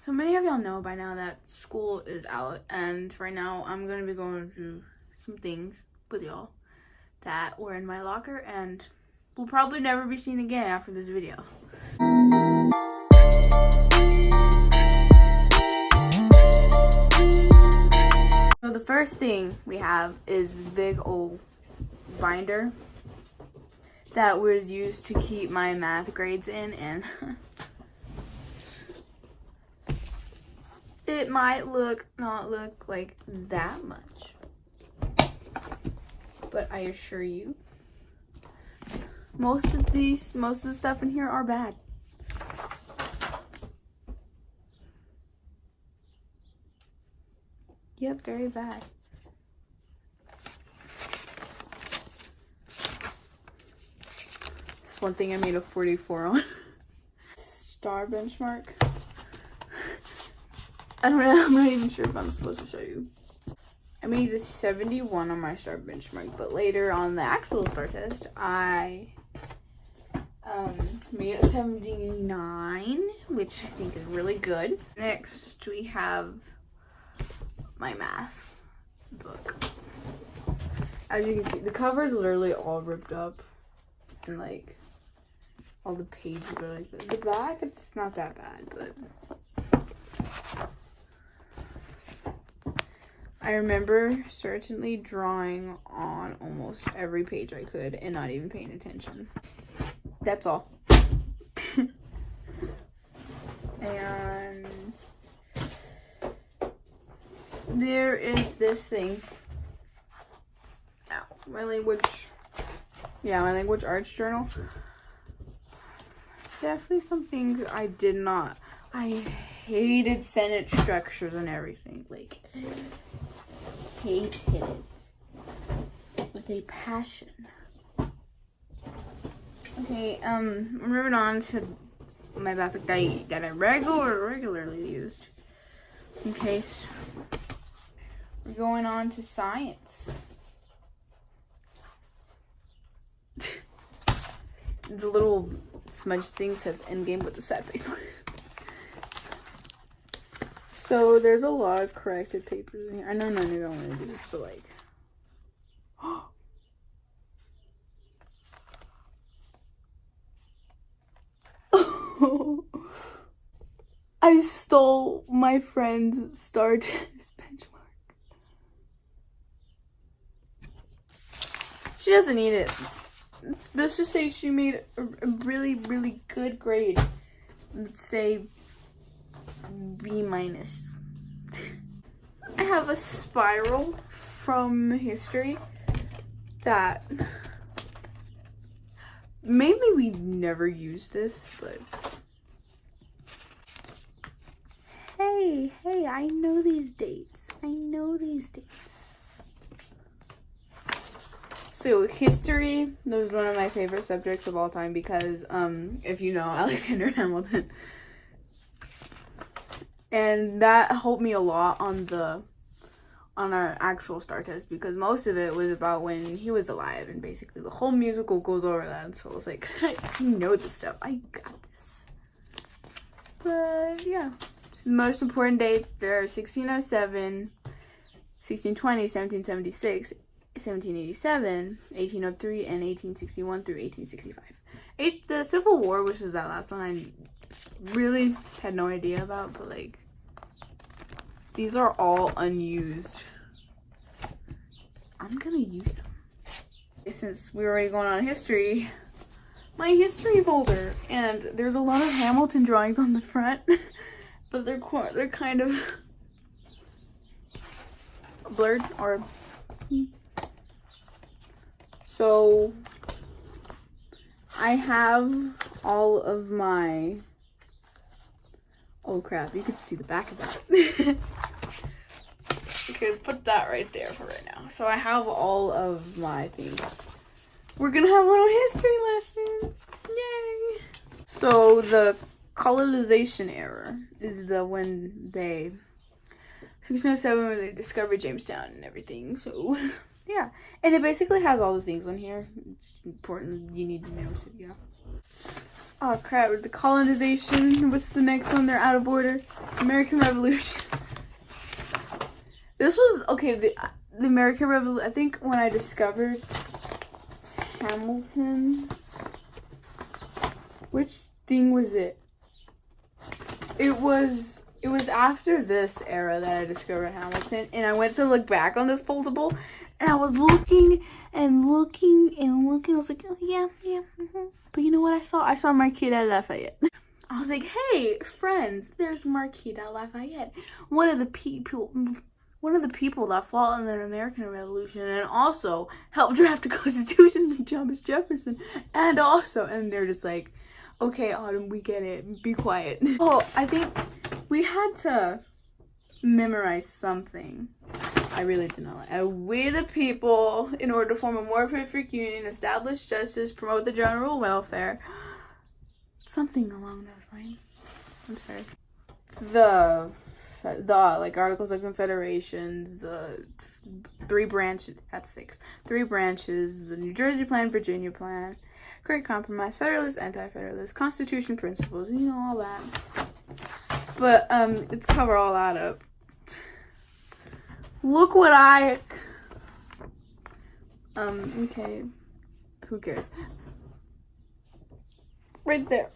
So many of y'all know by now that school is out, and right now I'm going to be going through some things with y'all that were in my locker and will probably never be seen again after this video. So the first thing we have is this big old binder that was used to keep my math grades in, and it might not look like that much, but I assure you, most of the stuff in here are bad. Yep, very bad. This one thing I made a 44 on. Star benchmark. I don't know, I'm not even sure if I'm supposed to show you. I made a 71 on my star benchmark, but later on the actual star test, I made a 79, which I think is really good. Next, we have my math book. As you can see, the cover is literally all ripped up, and like all the pages are like this. The back, it's not that bad, but I remember certainly drawing on almost every page I could and not even paying attention. That's all. And there is this thing. Ow. My language arts journal. Definitely some things I did not. I hated sentence structures and everything. Like, hated it with a passion. Okay, moving on to my backpack that I regularly used. In case we're going on to science. The little smudge thing says endgame with a sad face on it. So there's a lot of corrected papers in here. I know none of you don't want to do this, but like, I stole my friend's star test benchmark. She doesn't need it. Let's just say she made a really, really good grade. Let's say B minus. I have a spiral from history that maybe we never used this, but hey, I know these dates. So history, that was one of my favorite subjects of all time because if you know Alexander Hamilton. And that helped me a lot on our actual star test because most of it was about when he was alive, and basically the whole musical goes over that. So I was like, I know this stuff. I got this. But yeah, so the most important dates, there are 1607, 1620, 1776, 1787, 1803, and 1861 through 1865. The Civil War, which was that last one, I really had no idea about, but like, these are all unused. I'm gonna use them. Since we're already going on history, my history folder, and there's a lot of Hamilton drawings on the front, but they're kind of blurred or. So I have all of my. Oh crap, you can see the back of that. Okay, put that right there for right now. So I have all of my things. We're gonna have a little history lesson. Yay! So the colonization era is when they 1607 when they discovered Jamestown and everything. So yeah. And it basically has all the things on here. It's important, you need to know, so yeah. Oh crap, the colonization. What's the next one? They're out of order. American Revolution. This was, okay, the American Revolution, I think when I discovered Hamilton, which thing was it? It was after this era that I discovered Hamilton, and I went to look back on this foldable, and I was looking and looking and looking. I was like, oh yeah. But you know what I saw? I saw Marquis de Lafayette. I was like, hey, friends, there's Marquis de Lafayette. One of the people that fought in the American Revolution and also helped draft the Constitution to Thomas Jefferson. And they're just like, okay, Autumn, we get it. Be quiet. Oh, I think we had to memorize something. I really did not like. We the people, in order to form a more perfect union, establish justice, promote the general welfare. Something along those lines. I'm sorry. The like Articles of Confederations, the 3 branches, that's 6. 3 branches, the New Jersey Plan, Virginia Plan, Great Compromise, Federalist, Anti-Federalist, Constitution Principles, you know, all that. But let's cover all that up. Look what okay, who cares? Right there.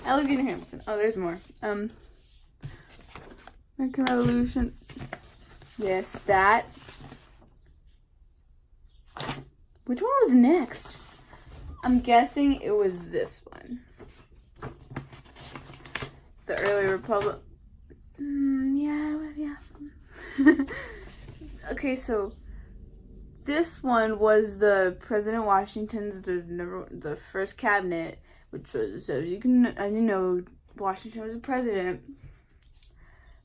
Alexander Hamilton. Oh, there's more. American Revolution. Yes, that. Which one was next? I'm guessing it was this one. The early Republic. Yeah. Okay, so this one was the President Washington's the first cabinet, which was, so you know, Washington was the president.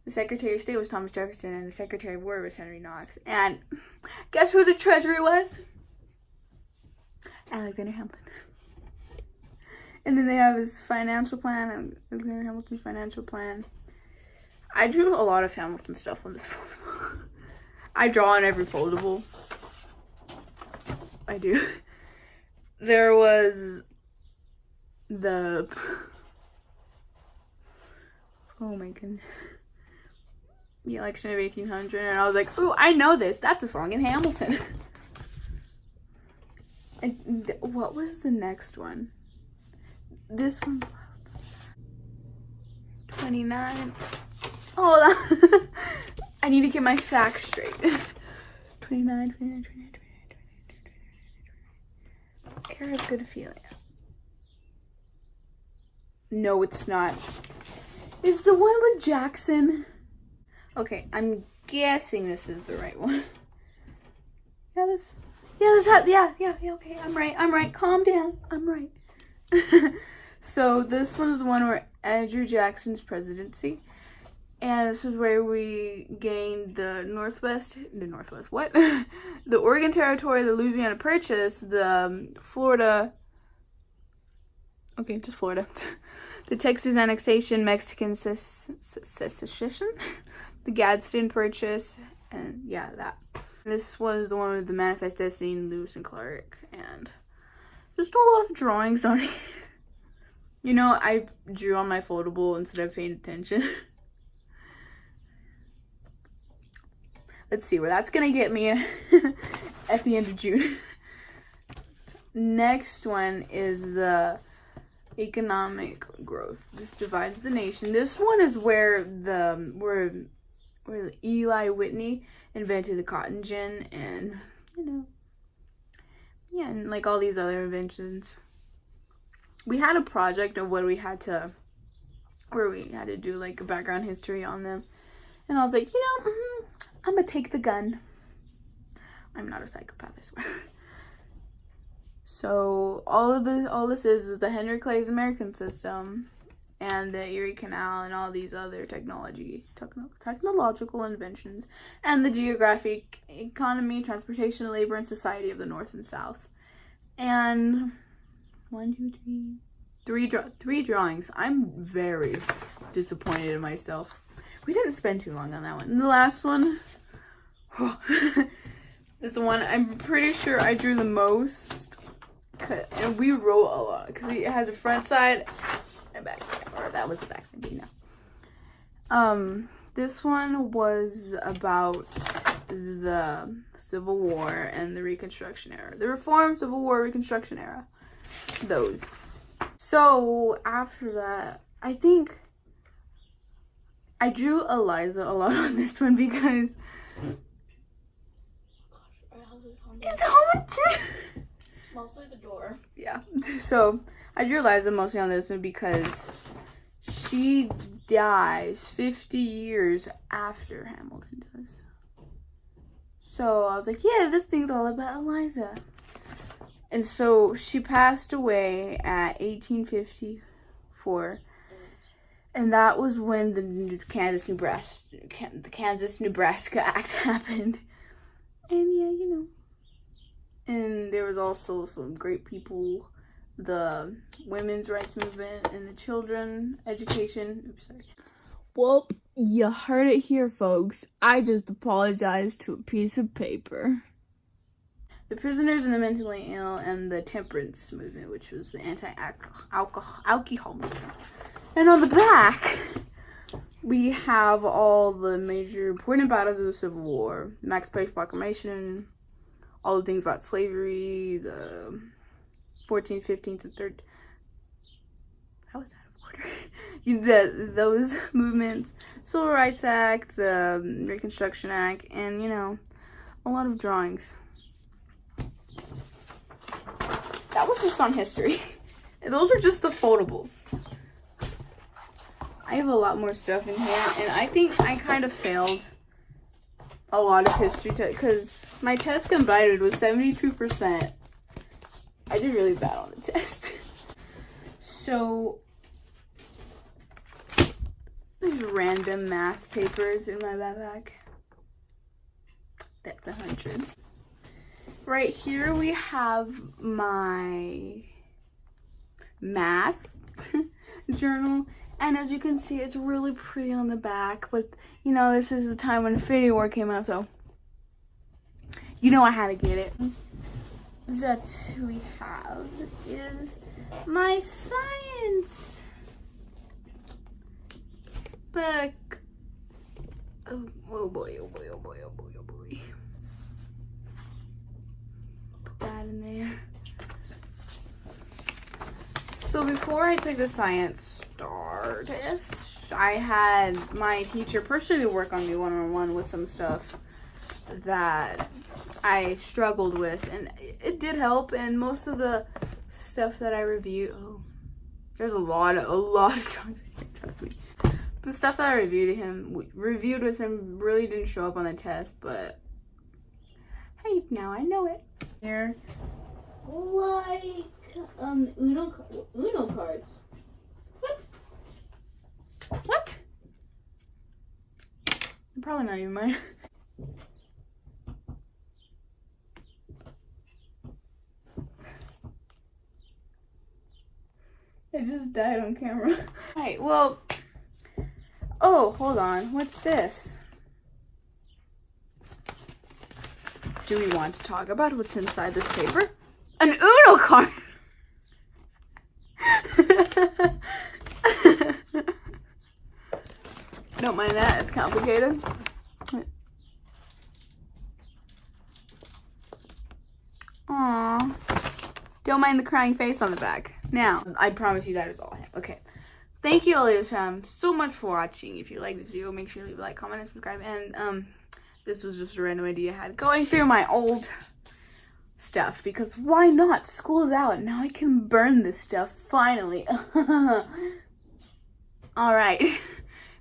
The Secretary of State was Thomas Jefferson, and the Secretary of War was Henry Knox. And guess who the Treasury was? Alexander Hamilton. And then they have his financial plan, Alexander Hamilton's financial plan. I drew a lot of Hamilton stuff on this foldable. I draw on every foldable. I do. There was the... Oh my goodness. The election of 1800, and I was like, ooh, I know this. That's a song in Hamilton. And what was the next one? This one's last. 29. Hold on. I need to get my facts straight. 29. Air of good feeling. No, it's not. Is the one with Jackson? Okay, I'm guessing this is the right one. Okay, I'm right. Calm down. I'm right. So this one is the one where Andrew Jackson's presidency. And this is where we gained the the Oregon Territory, the Louisiana Purchase, the Florida, okay, just Florida, the Texas annexation, Mexican secession, the Gadsden Purchase, and yeah, that. This was the one with the Manifest Destiny, Lewis and Clark, and just a lot of drawings on it. You know, I drew on my foldable instead of paying attention. Let's see where that's gonna get me at the end of June. Next one is the economic growth. This divides the nation. This one is where Eli Whitney invented the cotton gin, and you know, yeah, and like all these other inventions. We had a project of where we had to do like a background history on them, and I was like, you know, I'm gonna take the gun. I'm not a psychopath, I swear. So all this is the Henry Clay's American System, and the Erie Canal, and all these other technological inventions, and the geographic, economy, transportation, labor, and society of the North and South. And 3 drawings. I'm very disappointed in myself. We didn't spend too long on that one. And the last one is the one I'm pretty sure I drew the most. And we wrote a lot because it has a front side and back side. Or that was the back side, but you know. This one was about the Civil War and the Reconstruction era. The Reform, Civil War, Reconstruction era. Those. So after that, I think I drew Eliza a lot on this one because it's hard. Mostly the door. Yeah. So I drew Eliza mostly on this one because she dies 50 years after Hamilton does. So I was like, yeah, this thing's all about Eliza. And so she passed away at 1854. And that was when the Kansas-Nebraska Act happened. And yeah, you know. And there was also some great people, the women's rights movement and the children education. Oops, sorry. Well, you heard it here, folks. I just apologized to a piece of paper. The prisoners and the mentally ill and the temperance movement, which was the anti-alcohol movement. And on the back, we have all the major important battles of the Civil War, Max Payne's Proclamation, all the things about slavery, the 14th, 15th, and 3rd. How was that of order? Those movements, Civil Rights Act, the Reconstruction Act, and, you know, a lot of drawings. That was just on history. Those are just the foldables. I have a lot more stuff in here, and I think I kind of failed a lot of history because my test combined was 72%. I did really bad on the test. So there's random math papers in my backpack. That's 100. Right here we have my math journal. And as you can see, it's really pretty on the back. But, you know, this is the time when Infinity War came out, so you know I had to get it. That we have is my science book. Oh boy, oh boy, oh boy, oh boy, oh boy. Put that in there. So before I took the science star test, I had my teacher personally work on me one-on-one with some stuff that I struggled with, and it did help. And most of the stuff that I reviewed, there's a lot of drawings in here, trust me. The stuff that I reviewed with him really didn't show up on the test, but hey, now I know it. Here, like Uno cards. What? Probably not even mine. I just died on camera. Alright, well. Oh, hold on. What's this? Do we want to talk about what's inside this paper? An Uno card! Don't mind that, it's complicated. Aww. Don't mind the crying face on the back. Now, I promise you that is all I have. Okay. Thank you, Olivas, so much for watching. If you like this video, make sure to leave a like, comment, and subscribe. And this was just a random idea I had going through my old stuff, because why not? School's out. Now I can burn this stuff, finally. Alright.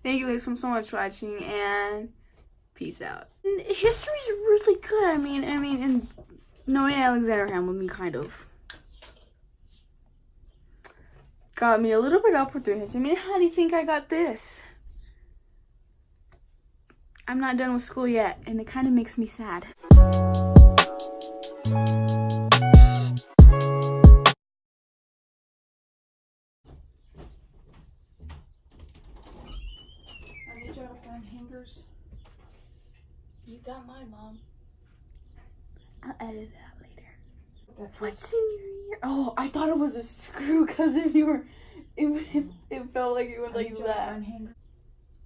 Thank you guys so much for watching, and peace out. History's really good. I mean, and knowing Alexander Hamilton kind of got me a little bit up with their history. I mean, how do you think I got this? I'm not done with school yet, and it kind of makes me sad. Hangers. You got mine, Mom. I'll edit it out later. What's in your ear? Oh, I thought it was a screw because if you were, it felt like it went like that.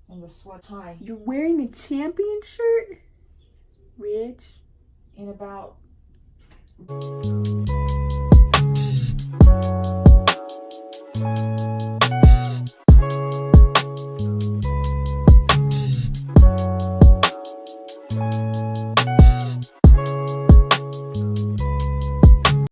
And the sweat high. You're wearing a champion shirt? Rich. In about